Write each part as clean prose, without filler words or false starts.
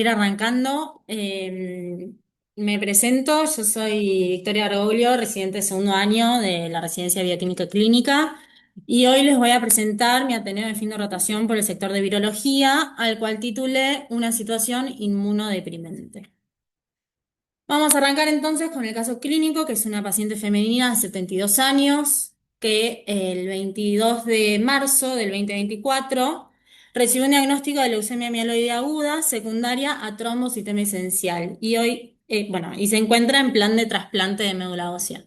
Ir arrancando. Me presento, yo soy Victoria Roglio, residente de segundo año de la residencia bioquímica clínica, y hoy les voy a presentar mi Ateneo de fin de rotación por el sector de virología, al cual titulé Una situación inmunodeprimente. Vamos a arrancar entonces con el caso clínico, que es una paciente femenina de 72 años, que el 22 de marzo del 2024 recibió un diagnóstico de leucemia mieloide aguda secundaria a trombocitema esencial y hoy, y se encuentra en plan de trasplante de médula ósea.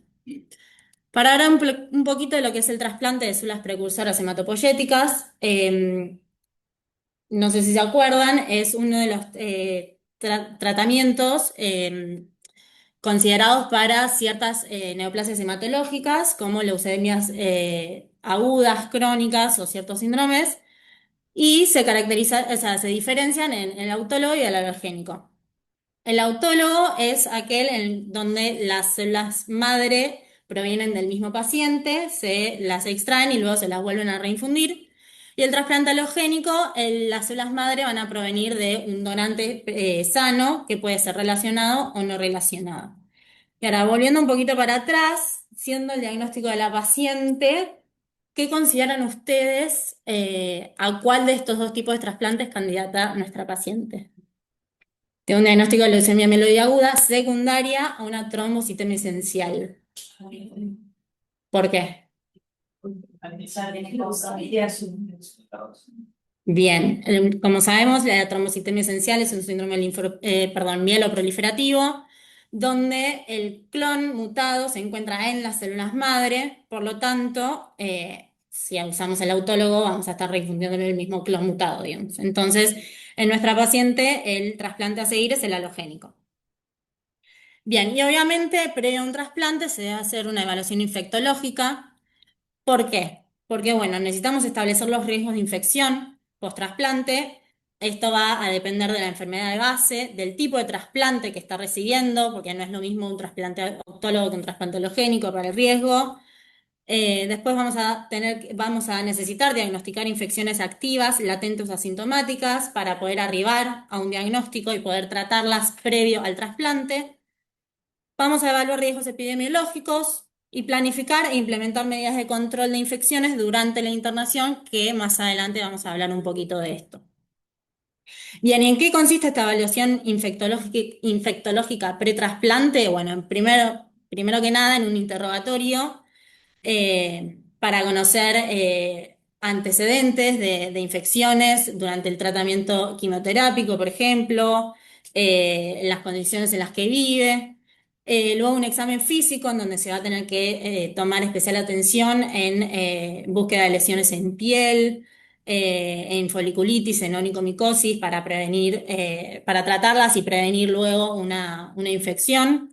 Para hablar un poquito de lo que es el trasplante de células precursoras hematopoyéticas, no sé si se acuerdan, es uno de los tratamientos considerados para ciertas neoplasias hematológicas, como leucemias agudas, crónicas o ciertos síndromes, y se caracteriza, o sea, se diferencian en el autólogo y el alogénico. El autólogo es aquel en donde las células madre provienen del mismo paciente, se las extraen y luego se las vuelven a reinfundir. Y el trasplante alogénico, las células madre van a provenir de un donante sano que puede ser relacionado o no relacionado. Y ahora, volviendo un poquito para atrás, siendo el diagnóstico de la paciente, ¿qué consideran ustedes a cuál de estos dos tipos de trasplantes candidata nuestra paciente? Tiene un diagnóstico de leucemia mieloide aguda secundaria a una trombocitema esencial. ¿Por qué? Bien, como sabemos, la trombocitema esencial es un síndrome mieloproliferativo, donde el clon mutado se encuentra en las células madre, por lo tanto, si usamos el autólogo, vamos a estar reinfundiendo el mismo clon mutado, digamos. Entonces, en nuestra paciente, el trasplante a seguir es el halogénico. Bien, y obviamente, previo a un trasplante, se debe hacer una evaluación infectológica. ¿Por qué? Porque, bueno, necesitamos establecer los riesgos de infección post-trasplante. Esto va a depender de la enfermedad de base, del tipo de trasplante que está recibiendo, porque no es lo mismo un trasplante autólogo que un trasplante halogénico para el riesgo. Después vamos a necesitar diagnosticar infecciones activas, latentes o asintomáticas, para poder arribar a un diagnóstico y poder tratarlas previo al trasplante. Vamos a evaluar riesgos epidemiológicos y planificar e implementar medidas de control de infecciones durante la internación, que más adelante vamos a hablar un poquito de esto. Bien, ¿y en qué consiste esta evaluación infectológica pretrasplante? Bueno, primero que nada, en un interrogatorio para conocer antecedentes de infecciones durante el tratamiento quimioterápico, por ejemplo, las condiciones en las que vive. Luego un examen físico en donde se va a tener que tomar especial atención en búsqueda de lesiones en piel, en foliculitis, en onicomicosis, para prevenir, para tratarlas y prevenir luego una infección.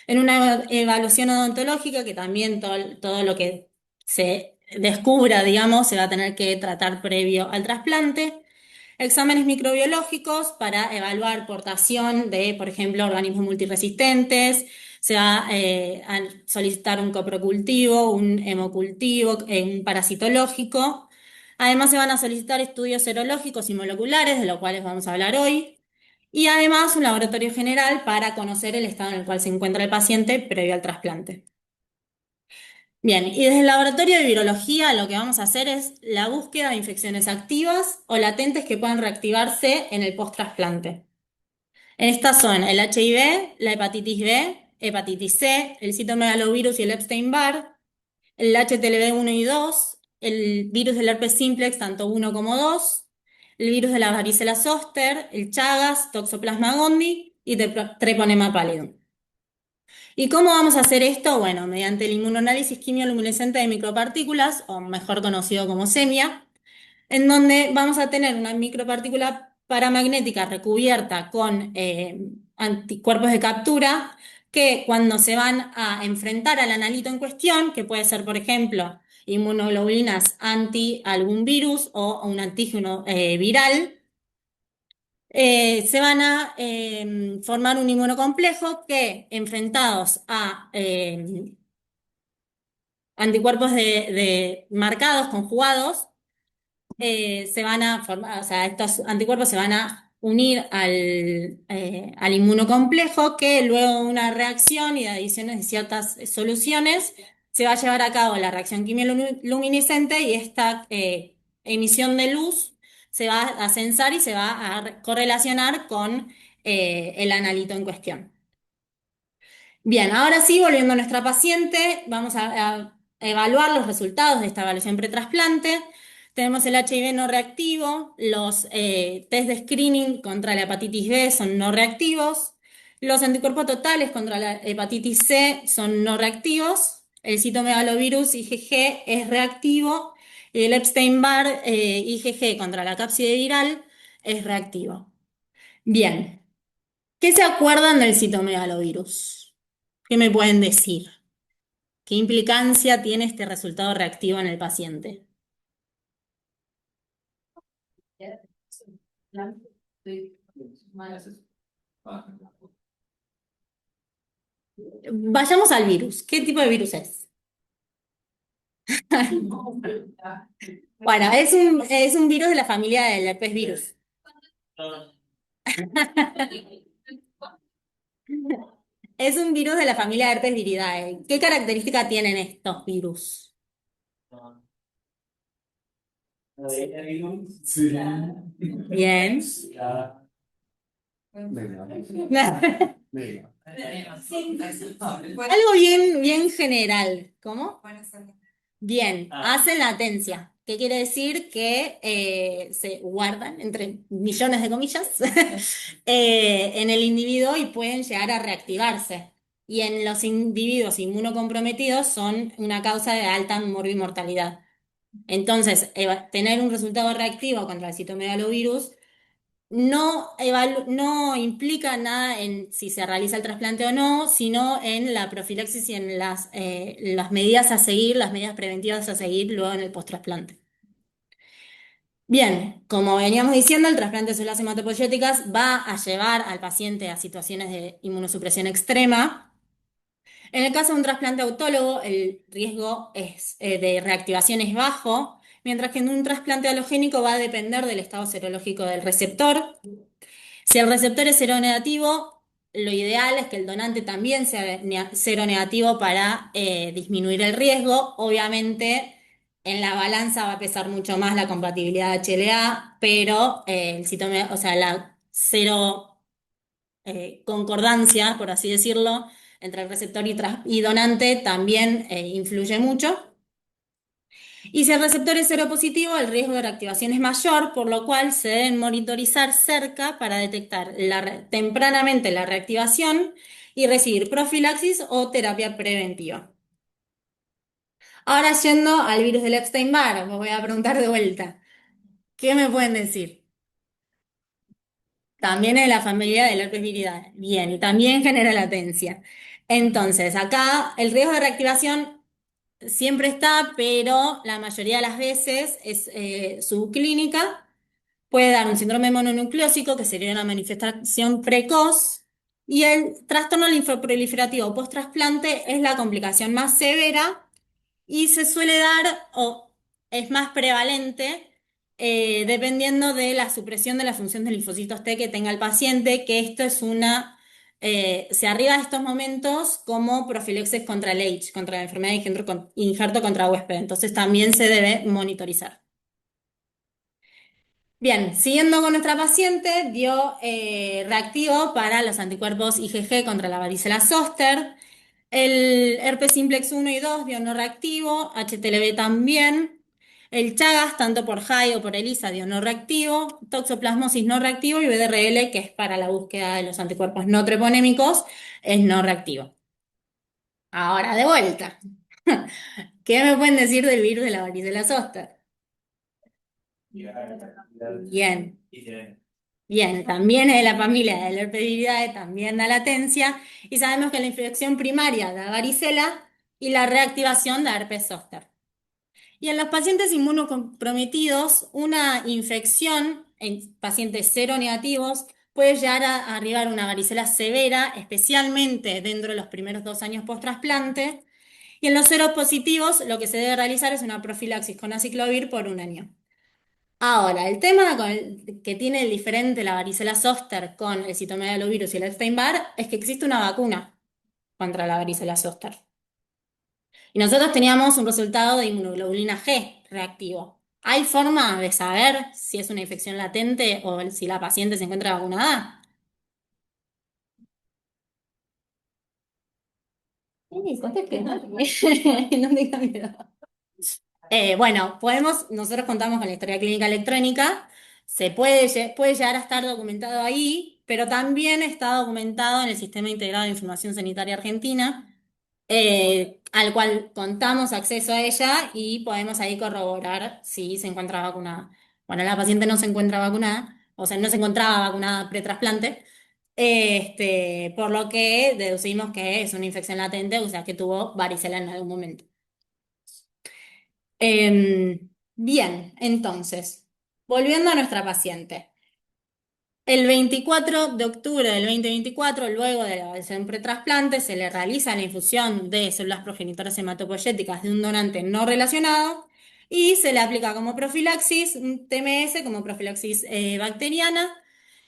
En una evaluación odontológica, que también todo lo que se descubra, digamos, se va a tener que tratar previo al trasplante. Exámenes microbiológicos para evaluar portación de, por ejemplo, organismos multiresistentes. Se va a solicitar un coprocultivo, un hemocultivo, un parasitológico. Además, se van a solicitar estudios serológicos y moleculares, de los cuales vamos a hablar hoy. Y además, un laboratorio general para conocer el estado en el cual se encuentra el paciente previo al trasplante. Bien, y desde el laboratorio de virología lo que vamos a hacer es la búsqueda de infecciones activas o latentes que puedan reactivarse en el post-trasplante. En estas son el HIV, la hepatitis B, hepatitis C, el citomegalovirus y el Epstein-Barr, el HTLV 1 y 2, el virus del herpes simplex, tanto 1 como 2, el virus de la varicela zoster, el Chagas, Toxoplasma gondii y Treponema pallidum. ¿Y cómo vamos a hacer esto? Bueno, mediante el inmunoanálisis quimioluminescente de micropartículas, o mejor conocido como SEMIA, en donde vamos a tener una micropartícula paramagnética recubierta con anticuerpos de captura que cuando se van a enfrentar al analito en cuestión, que puede ser, por ejemplo, inmunoglobulinas anti algún virus o un antígeno viral, se van a formar un inmunocomplejo que, enfrentados a anticuerpos marcados, conjugados, se van a formar, o sea, estos anticuerpos se van a unir al inmunocomplejo, que luego de una reacción y de adiciones de ciertas soluciones se va a llevar a cabo la reacción quimioluminiscente y esta emisión de luz se va a censar y se va a correlacionar con el analito en cuestión. Bien, ahora sí, volviendo a nuestra paciente, vamos a evaluar los resultados de esta evaluación pretrasplante. Tenemos el HIV no reactivo, los test de screening contra la hepatitis B son no reactivos, los anticuerpos totales contra la hepatitis C son no reactivos, el citomegalovirus IgG es reactivo y el Epstein-Barr IgG contra la cápside viral es reactivo. Bien, ¿qué se acuerdan del citomegalovirus? ¿Qué me pueden decir? ¿Qué implicancia tiene este resultado reactivo en el paciente? Vayamos al virus. ¿Qué tipo de virus es? Bueno, es un virus de la familia del herpes virus. Es un virus de la familia herpes viridae. ¿Qué característica tienen estos virus? Bien. Algo bien, bien general. ¿Cómo? Bien, hacen latencia. ¿Qué quiere decir? Que se guardan, entre millones de comillas, en el individuo y pueden llegar a reactivarse. Y en los individuos inmunocomprometidos son una causa de alta morbimortalidad. Entonces, tener un resultado reactivo contra el citomegalovirus no implica nada en si se realiza el trasplante o no, sino en la profilaxis y en las medidas a seguir, las medidas preventivas a seguir luego en el post-trasplante. Bien, como veníamos diciendo, el trasplante de células hematopoyéticas va a llevar al paciente a situaciones de inmunosupresión extrema. En el caso de un trasplante autólogo, el riesgo de reactivación es bajo, mientras que en un trasplante halogénico va a depender del estado serológico del receptor. Si el receptor es seronegativo, lo ideal es que el donante también sea seronegativo para disminuir el riesgo. Obviamente, en la balanza va a pesar mucho más la compatibilidad HLA, pero o sea, la cero concordancia, por así decirlo, entre el receptor y donante también influye mucho. Y si el receptor es seropositivo, el riesgo de reactivación es mayor, por lo cual se deben monitorizar cerca para detectar tempranamente la reactivación y recibir profilaxis o terapia preventiva. Ahora yendo al virus del Epstein-Barr, os voy a preguntar de vuelta. ¿Qué me pueden decir? También es la familia del herpes viridae. Bien, y también genera latencia. Entonces, acá el riesgo de reactivación siempre está, pero la mayoría de las veces es subclínica. Puede dar un síndrome mononucleósico, que sería una manifestación precoz, y el trastorno linfoproliferativo post-trasplante es la complicación más severa y se suele dar, o es más prevalente, dependiendo de la supresión de la función de linfocitos T que tenga el paciente, que esto se arriba de estos momentos como profilaxis contra el AIDS, contra la enfermedad de injerto contra huésped, entonces también se debe monitorizar. Bien, siguiendo con nuestra paciente, dio reactivo para los anticuerpos IgG contra la varicela zoster. El herpes simplex 1 y 2 dio no reactivo, HTLV también. El Chagas, tanto por HAI o por ELISA, dio no reactivo. Toxoplasmosis no reactivo y BDRL, que es para la búsqueda de los anticuerpos no treponémicos, es no reactivo. Ahora, de vuelta. ¿Qué me pueden decir del virus de la varicela zoster? Bien. Bien, también es de la familia del herpes viridae, también da latencia, y sabemos que la infección primaria da varicela y la reactivación da herpes zóster. Y en los pacientes inmunocomprometidos, una infección en pacientes seronegativos puede llegar a arribar a una varicela severa, especialmente dentro de los primeros 2 años post-trasplante. Y en los seropositivos, lo que se debe realizar es una profilaxis con aciclovir por 1 año. Ahora, el tema que tiene el diferente la varicela zoster con el citomegalovirus y el Epstein-Barr es que existe una vacuna contra la varicela zoster. Y nosotros teníamos un resultado de inmunoglobulina G reactivo. ¿Hay forma de saber si es una infección latente o si la paciente se encuentra vacunada? Sí, conteste, no, no tenga miedo. Bueno, nosotros contamos con la historia clínica electrónica, puede llegar a estar documentado ahí, pero también está documentado en el Sistema Integrado de Información Sanitaria Argentina, al cual contamos acceso a ella y podemos ahí corroborar si se encuentra vacunada. Bueno, la paciente no se encuentra vacunada, o sea, no se encontraba vacunada pretrasplante, por lo que deducimos que es una infección latente, o sea, que tuvo varicela en algún momento. Bien, entonces, volviendo a nuestra paciente. El 24 de octubre del 2024, luego de la evaluación pretrasplante, se le realiza la infusión de células progenitoras hematopoyéticas de un donante no relacionado y se le aplica como profilaxis, un TMS como profilaxis bacteriana.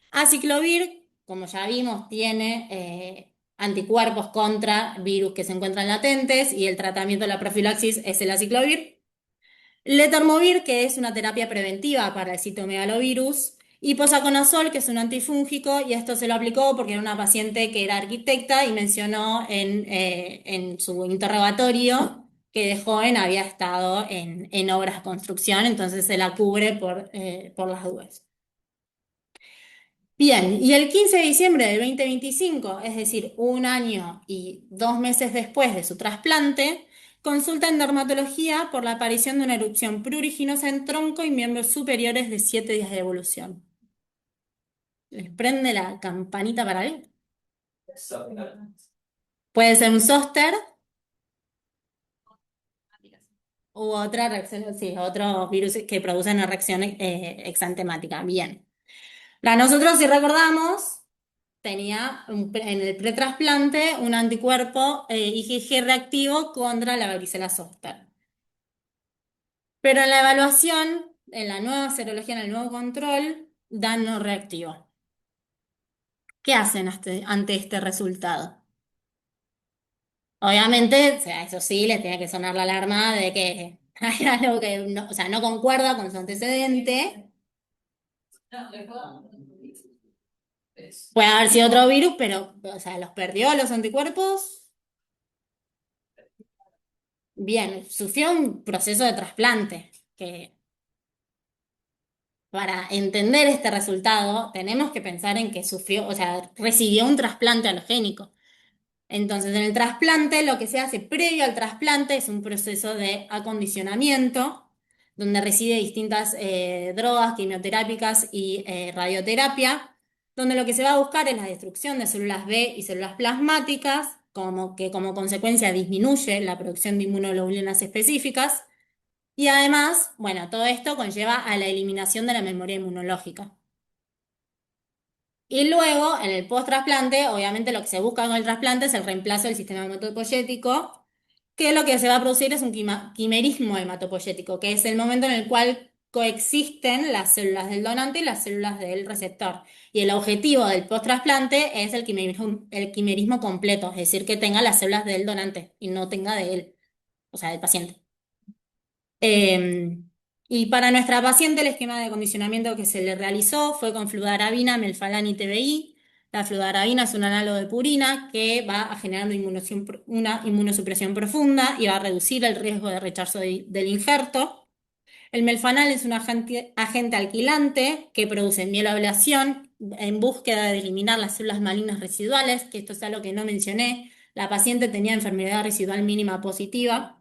Aciclovir, como ya vimos, tiene anticuerpos contra virus que se encuentran latentes y el tratamiento de la profilaxis es el aciclovir. Letermovir, que es una terapia preventiva para el citomegalovirus, y posaconazol, que es un antifúngico, y esto se lo aplicó porque era una paciente que era arquitecta y mencionó en su interrogatorio que de joven había estado en obras de construcción, entonces se la cubre por las dudas. Bien, y el 15 de diciembre del 2025, es decir, un año y 2 meses después de su trasplante, consulta en dermatología por la aparición de una erupción pruriginosa en tronco y miembros superiores de 7 días de evolución. ¿Les prende la campanita para él? Puede ser un zóster u otra reacción, sí, otros virus que producen una reacción exantemática. Bien. Nosotros, si recordamos, tenía en el pretrasplante un anticuerpo IgG reactivo contra la varicela zoster. Pero en la evaluación, en la nueva serología, en el nuevo control, dan no reactivo. ¿Qué hacen ante este resultado? Obviamente, o sea, eso sí, les tiene que sonar la alarma de que hay algo que no, o sea, no concuerda con su antecedente. Puede haber sido otro virus, pero, o sea, los perdió los anticuerpos. Bien, sufrió un proceso de trasplante, que para entender este resultado tenemos que pensar en que sufrió, o sea, recibió un trasplante alogénico. Entonces, en el trasplante, lo que se hace previo al trasplante es un proceso de acondicionamiento, donde recibe distintas drogas quimioterápicas y radioterapia, donde lo que se va a buscar es la destrucción de células B y células plasmáticas, que como consecuencia disminuye la producción de inmunoglobulinas específicas. Y además, bueno, todo esto conlleva a la eliminación de la memoria inmunológica. Y luego, en el post-trasplante, obviamente lo que se busca con el trasplante es el reemplazo del sistema hematopoyético, que lo que se va a producir es un quimerismo hematopoyético, que es el momento en el cual coexisten las células del donante y las células del receptor. Y el objetivo del post-trasplante es el quimerismo completo, es decir, que tenga las células del donante y no tenga de él, o sea, del paciente. Eh, y para nuestra paciente, el esquema de acondicionamiento que se le realizó fue con fludarabina, melfalán y TBI. La fludarabina es un análogo de purina que va a generar una inmunosupresión profunda y va a reducir el riesgo de rechazo del injerto. El melfanal es un agente alquilante que produce mieloablación en búsqueda de eliminar las células malignas residuales, que esto es algo que no mencioné. La paciente tenía enfermedad residual mínima positiva.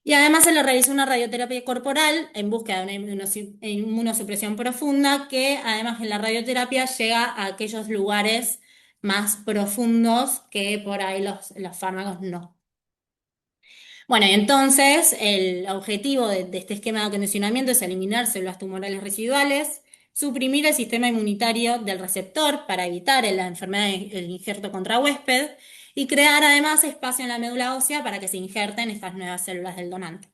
Y además se le realizó una radioterapia corporal en búsqueda de una inmunosupresión profunda que además en la radioterapia llega a aquellos lugares más profundos que por ahí los fármacos no. Bueno, y entonces el objetivo de este esquema de acondicionamiento es eliminar células tumorales residuales, suprimir el sistema inmunitario del receptor para evitar la enfermedad del injerto contra huésped y crear además espacio en la médula ósea para que se injerten estas nuevas células del donante.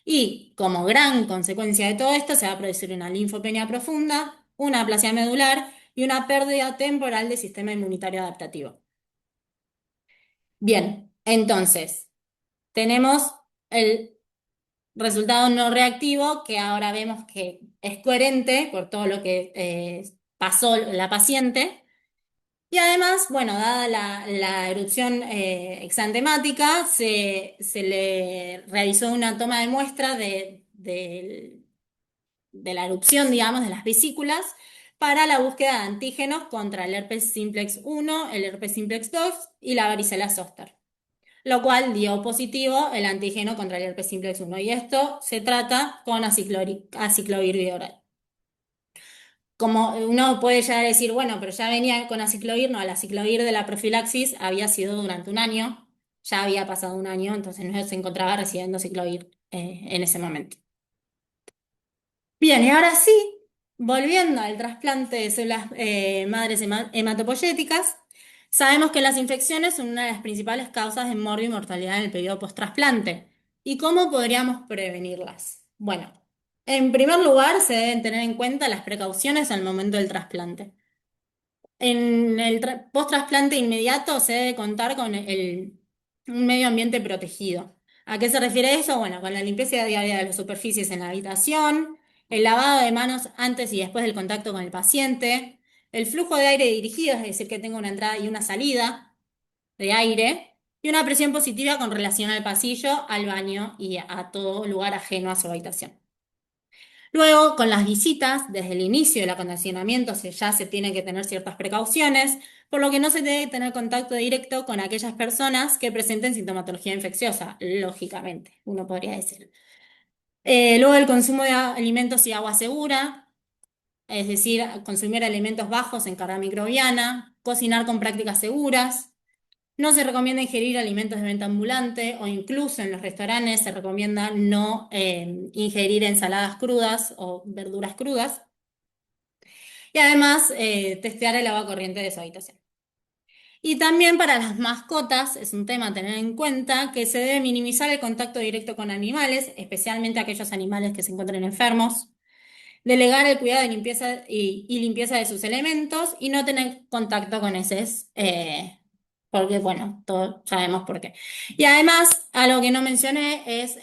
Y como gran consecuencia de todo esto, se va a producir una linfopenia profunda, una aplasia medular y una pérdida temporal del sistema inmunitario adaptativo. Bien, entonces, tenemos el resultado no reactivo, que ahora vemos que es coherente por todo lo que pasó la paciente. Y además, bueno, dada la erupción exantemática, se le realizó una toma de muestra de la erupción, digamos, de las vesículas, para la búsqueda de antígenos contra el herpes simplex 1, el herpes simplex 2 y la varicela zoster, lo cual dio positivo el antígeno contra el herpes simplex 1. Y esto se trata con aciclovir bioral. Como uno puede ya decir, bueno, pero ya venía con aciclovir, no, el aciclovir de la profilaxis había sido durante un año, ya había pasado un año, entonces no se encontraba recibiendo aciclovir en ese momento. Bien, y ahora sí, volviendo al trasplante de células madres hematopoyéticas, sabemos que las infecciones son una de las principales causas de morbo y mortalidad en el periodo post-trasplante. ¿Y cómo podríamos prevenirlas? Bueno, en primer lugar, se deben tener en cuenta las precauciones al momento del trasplante. En el post-trasplante inmediato se debe contar con un medio ambiente protegido. ¿A qué se refiere eso? Bueno, con la limpieza diaria de las superficies en la habitación, el lavado de manos antes y después del contacto con el paciente, el flujo de aire dirigido, es decir, que tenga una entrada y una salida de aire, y una presión positiva con relación al pasillo, al baño y a todo lugar ajeno a su habitación. Luego, con las visitas, desde el inicio del acondicionamiento ya se tienen que tener ciertas precauciones, por lo que no se debe tener contacto directo con aquellas personas que presenten sintomatología infecciosa, lógicamente, uno podría decir. Luego, el consumo de alimentos y agua segura, es decir, consumir alimentos bajos en carga microbiana, cocinar con prácticas seguras. No se recomienda ingerir alimentos de venta ambulante o incluso en los restaurantes se recomienda no ingerir ensaladas crudas o verduras crudas. Y además, testear el agua corriente de su habitación. Y también para las mascotas es un tema a tener en cuenta que se debe minimizar el contacto directo con animales, especialmente aquellos animales que se encuentren enfermos. Delegar el cuidado de limpieza y limpieza de sus elementos y no tener contacto con heces, porque bueno, todos sabemos por qué. Y además, algo que no mencioné es,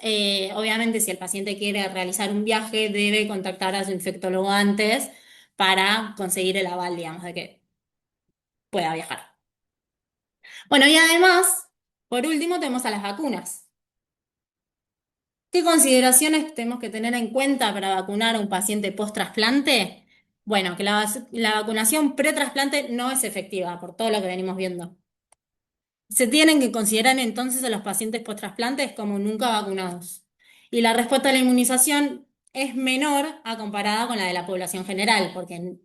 obviamente, si el paciente quiere realizar un viaje, debe contactar a su infectólogo antes para conseguir el aval, digamos, de que pueda viajar. Bueno, y además, por último, tenemos a las vacunas. ¿Qué consideraciones tenemos que tener en cuenta para vacunar a un paciente post-trasplante? Bueno, que la vacunación pre-trasplante no es efectiva, por todo lo que venimos viendo. Se tienen que considerar entonces a los pacientes post-trasplantes como nunca vacunados. Y la respuesta a la inmunización es menor a comparada con la de la población general, porque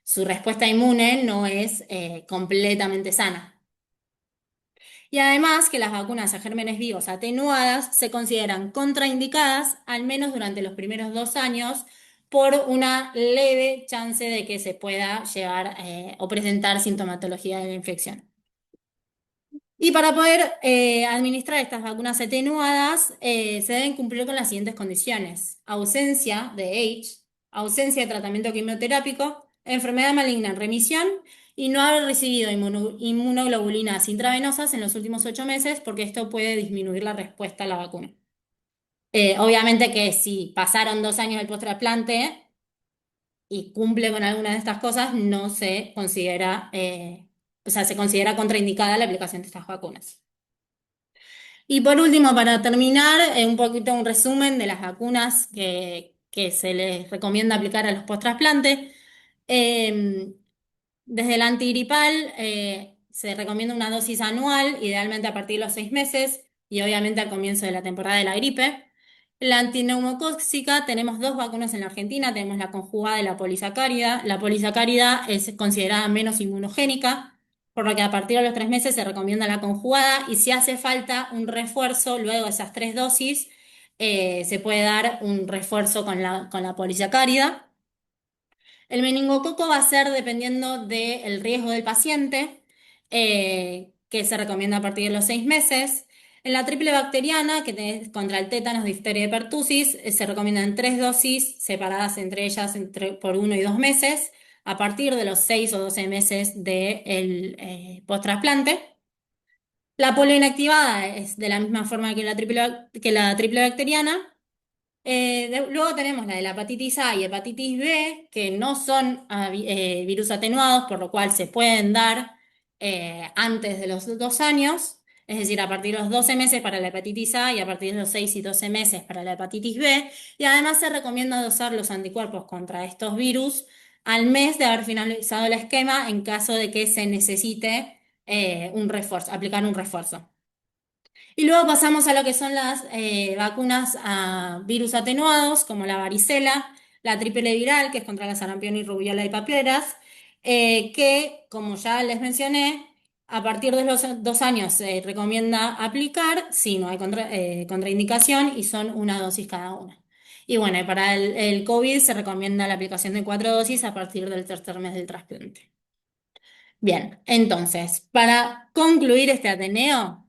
su respuesta inmune no es completamente sana. Y además que las vacunas a gérmenes vivos atenuadas se consideran contraindicadas al menos durante los primeros 2 años por una leve chance de que se pueda llegar o presentar sintomatología de la infección. Y para poder administrar estas vacunas atenuadas, se deben cumplir con las siguientes condiciones: ausencia de H, ausencia de tratamiento quimioterápico, enfermedad maligna en remisión y no haber recibido inmunoglobulinas intravenosas en los últimos 8 meses, porque esto puede disminuir la respuesta a la vacuna. Obviamente que si pasaron 2 años del post-trasplante y cumple con alguna de estas cosas, no se considera, o sea, se considera contraindicada la aplicación de estas vacunas. Y por último, para terminar, un poquito un resumen de las vacunas que se les recomienda aplicar a los post-trasplantes. Eh, Desde el antigripal se recomienda una dosis anual, idealmente a partir de los 6 meses y obviamente al comienzo de la temporada de la gripe. La antineumocóxica, tenemos dos vacunas en la Argentina, tenemos la conjugada y la polisacárida. La polisacárida es considerada menos inmunogénica, por lo que a partir de los 3 meses se recomienda la conjugada y si hace falta un refuerzo luego de esas 3 dosis, se puede dar un refuerzo con la polisacárida. El meningococo va a ser dependiendo del riesgo del paciente, que se recomienda a partir de los 6 meses. En la triple bacteriana, que tenés contra el tétanos, difteria y pertusis, se recomiendan 3 dosis separadas entre ellas por 1 y 2 meses, a partir de los 6 o 12 meses del post-trasplante. La polio inactivada es de la misma forma que la triple bacteriana. Luego tenemos la de la hepatitis A y hepatitis B, que no son virus atenuados, por lo cual se pueden dar antes de los 2 años, es decir, a partir de los 12 meses para la hepatitis A y a partir de los 6 y 12 meses para la hepatitis B. Y además se recomienda dosar los anticuerpos contra estos virus al mes de haber finalizado el esquema en caso de que se necesite un refuerzo, aplicar un refuerzo. Y luego pasamos a lo que son las vacunas a virus atenuados, como la varicela, la triple viral, que es contra la sarampión y rubiola y paperas, que, como ya les mencioné, a partir de los 2 años se recomienda aplicar si no hay contraindicación y son 1 dosis cada una. Y bueno, y para el COVID se recomienda la aplicación de 4 dosis a partir del tercer mes del trasplante. Bien, entonces, para concluir este Ateneo,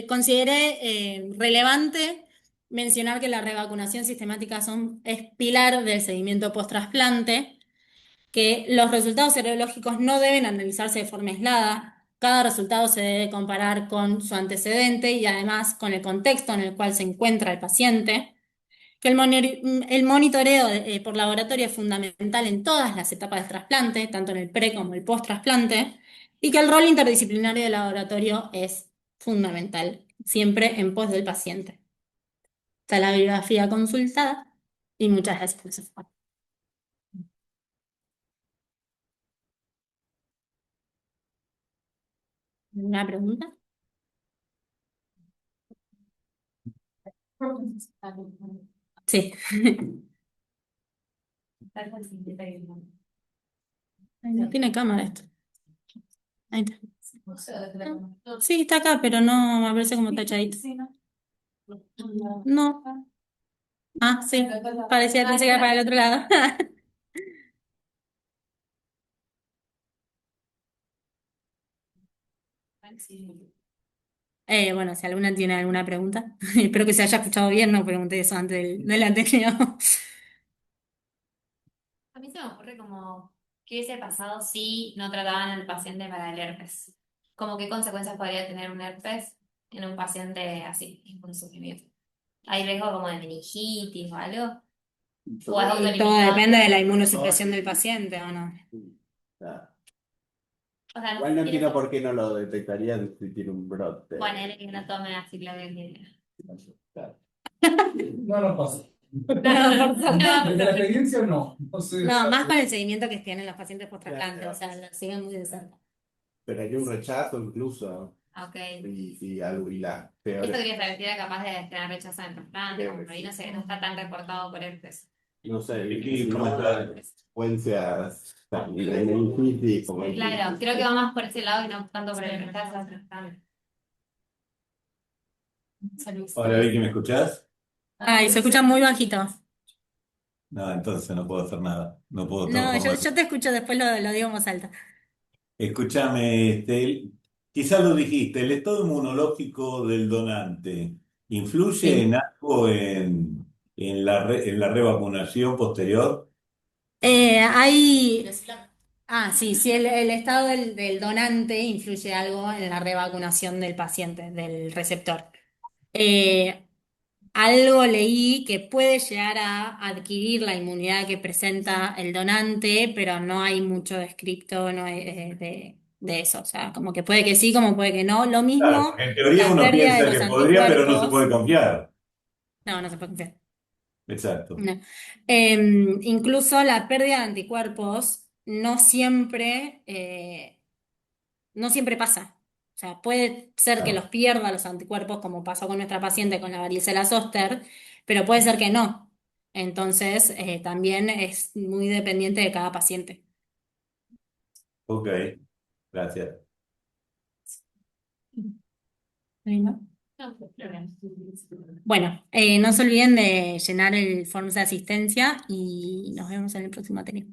consideré relevante mencionar que la revacunación sistemática es pilar del seguimiento post-trasplante, que los resultados serológicos no deben analizarse de forma aislada. Cada resultado se debe comparar con su antecedente y además con el contexto en el cual se encuentra el paciente, que el monitoreo por laboratorio es fundamental en todas las etapas del trasplante, tanto en el pre como el post-trasplante, y que el rol interdisciplinario del laboratorio es fundamental, siempre en pos del paciente. Está la bibliografía consultada y muchas gracias por su esfuerzo. ¿Una pregunta? Sí. Ay, no tiene cámara esto. Ahí está. Sí, está acá, pero no me aparece como tachadito. No. Ah, sí. Parecía, pensé que era para el otro lado. Bueno, si alguna tiene alguna pregunta, espero que se haya escuchado bien, no pregunté eso antes del anterior. A mí se me ocurre como, ¿qué hubiese pasado si no trataban al paciente para el herpes? Como qué consecuencias podría tener un herpes en un paciente así, inmunosuprimido. ¿Hay riesgo como de meningitis o algo? ¿O es Y todo autolimitado? depende de la inmunosupresión del paciente, ¿o no? Claro. O sea, Igual no tiene entiendo por qué no lo detectarían si tiene un brote. poner que no tome aciclovir. Claro. No nos pasa. No, por No, Desde la experiencia no. Entonces, no, más con el seguimiento que tienen los pacientes post-trasplante, Claro. o sea, lo siguen muy de cerca. Pero hay un rechazo incluso. ok. Y algo, y las Esto peores. quería saber si era capaz de tener rechazo en trasplante, como por ahí no sé, no está tan reportado por herpes. No sé, y cómo está consecuencias de meningitis, como Claro, creo que va más por ese lado y no tanto por el rechazo al trasplante. Hola Vicky, ¿me escuchás? Ay, se escucha muy bajito. No, entonces no puedo hacer nada. No puedo No, yo transformar. te escucho, después lo digo en voz alta. Escúchame, quizás lo dijiste, el estado inmunológico del donante influye Sí. en algo en la revacunación posterior. Hay... Ah, sí, sí, el estado del donante influye algo en la revacunación del paciente, del receptor. Eh, Algo leí que puede llegar a adquirir la inmunidad que presenta el donante, pero no hay mucho descripto no hay, de eso. O sea, como que puede que sí, como puede que no. Lo Claro, mismo, porque en teoría la uno pérdida de piensa los que podría, pero no se anticuerpos. puede confiar. No, no se puede confiar. Exacto. No. Incluso la pérdida de anticuerpos no siempre pasa. O sea, puede ser que los Claro. pierda los anticuerpos, como pasó con nuestra paciente con la varicela zoster, pero puede ser que no. Entonces, también es muy dependiente de cada paciente. Ok, gracias. Sí, ¿no? No, problema. Bueno, no se olviden de llenar el form de asistencia y nos vemos en el próximo Ateneo.